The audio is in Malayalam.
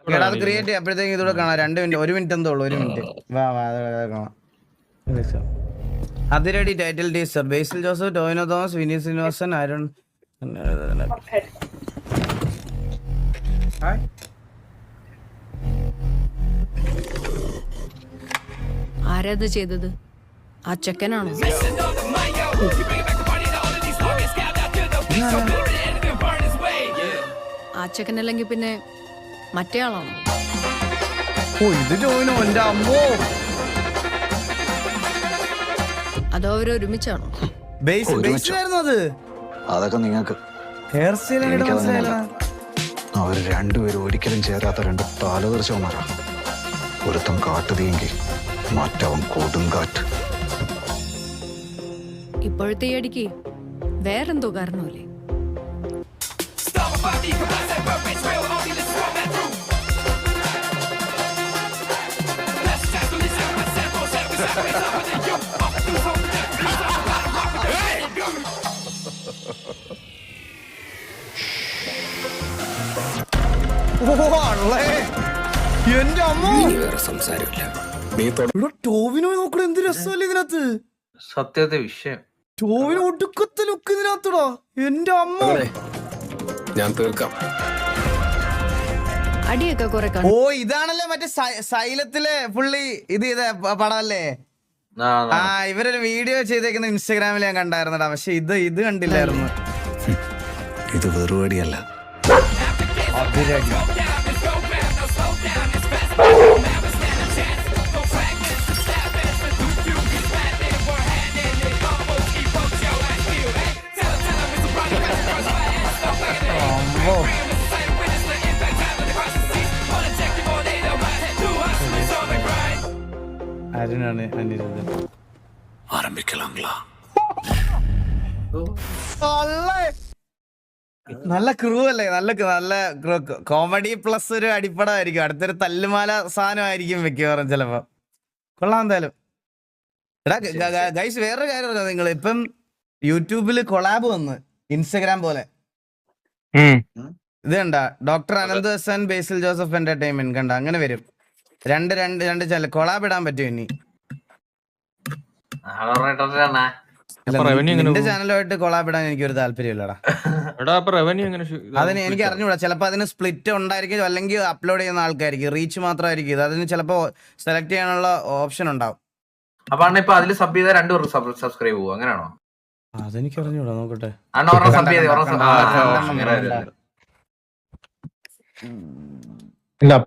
എടാ അത് ക്രിയേറ്റ് അപ്പോഴത്തേക്ക് ഇതൂടെ കാണാം 2 മിനിറ്റ് 1 മിനിറ്റ് എന്തോ ഉള്ളു 1 മിനിറ്റ് വാ കാണാം അതിരടി ടൈറ്റിൽ ടീസർ ബേസിൽ ജോസഫ് ടോവിനോ തോമസ് വിനീത് ശ്രീനിവാസൻ അരുൺ ആരാത് ചെയ്തത് ആ ചെക്കനാണോ ആ ചെക്കനല്ലെങ്കിൽ പിന്നെ മറ്റേ ആളാണോ ഇത് ടോവിനോ എന്റെ അമ്മോ അതോ അവരൊരുമിച്ചാണോ ബേസിലായിരുന്നു അത് അതൊക്കെ നിങ്ങൾക്ക് ഹെയർ സ്റ്റൈൽ മനസ്സിലായില്ല അവർ രണ്ടുപേരും ഒരിക്കലും ചേരാത്ത 2 താലതർശവന്മാരാണ് ഒരുത്തം കാട്ടുതീയെങ്കിൽ മറ്റവൻ കൊടുങ്കാറ്റ് ഇപ്പോഴത്തെ ഈ അടിക്ക് വേറെന്തോ കാരണമല്ലേ എന്റെ അമ്മ വേറെ സംസാരമില്ല ടോവിനോ നോക്കണ എന്ത് രസമല്ലേ ഇതിനകത്ത് സത്യത്തെ വിഷയം ടോവിനോ ഒടുക്കത്തെ ലുക്ക് ഇതിനകത്തടാ എന്റെ അമ്മ ഞാൻ തീർക്കാം അടിയൊക്കെ കുറെ ഓ ഇതാണല്ലേ മറ്റേ സൈലത്തിലെ പുള്ളി ഇത് പടമല്ലേ ആ ഇവരൊരു വീഡിയോ ചെയ്തേക്കുന്ന ഇൻസ്റ്റാഗ്രാമിൽ ഞാൻ കണ്ടായിരുന്നടാ പക്ഷെ ഇത് കണ്ടില്ലായിരുന്നു ഇത് വെറുപടിയല്ല അരുണാണ് അനിരുദ്ധൻ ആരംഭിക്കലാംഗ്ലാ നല്ല ക്രൂ അല്ലേ നല്ല കോമഡി പ്ലസ് ഒരു അടിപ്പടമായിരിക്കും അടുത്തൊരു തല്ലുമാല സാധനമായിരിക്കും മിക്കവാറും ചിലപ്പോ കൊള്ളാം എന്തായാലും എടാ ഗൈസ് വേറൊരു കാര്യം പറഞ്ഞാ നിങ്ങൾ ഇപ്പം യൂട്യൂബില് കൊളാബ് വന്ന് ഇൻസ്റ്റഗ്രാം പോലെ ഇത് കണ്ട ഡോക്ടർ അനന്ത് ഹസൻ ബേസിൽ ജോസഫ് എന്റർടൈൻമെന്റ് കണ്ട അങ്ങനെ വരും രണ്ട് ചാനൽ കൊളാബ് ഇടാൻ പറ്റും ഇനി നിന്റെ ചാനലുമായിട്ട് കൊളാബ് ഇടാൻ എനിക്ക് ഒരു താല്പര്യമില്ലടാ അതിന് എനിക്ക് അറിഞ്ഞൂടാ ചിലപ്പോ അതിന് സ്പ്ലിറ്റ് ഉണ്ടായിരിക്കും അല്ലെങ്കിൽ അപ്ലോഡ് ചെയ്യുന്ന ആൾക്കായിരിക്കും റീച്ച് മാത്രമായിരിക്കും ഇത് അതിന് ചിലപ്പോ സെലക്ട് ചെയ്യാനുള്ള ഓപ്ഷൻ ഉണ്ടാവും അപ്പൊ ഇപ്പൊ അതിൽ സബ് ചെയ്ത 2 സബ്സ്ക്രൈബ് പോകും അങ്ങനെയാണോ അതെനിക്ക് അറിഞ്ഞൂടാ നോക്കട്ടെ ഇല്ല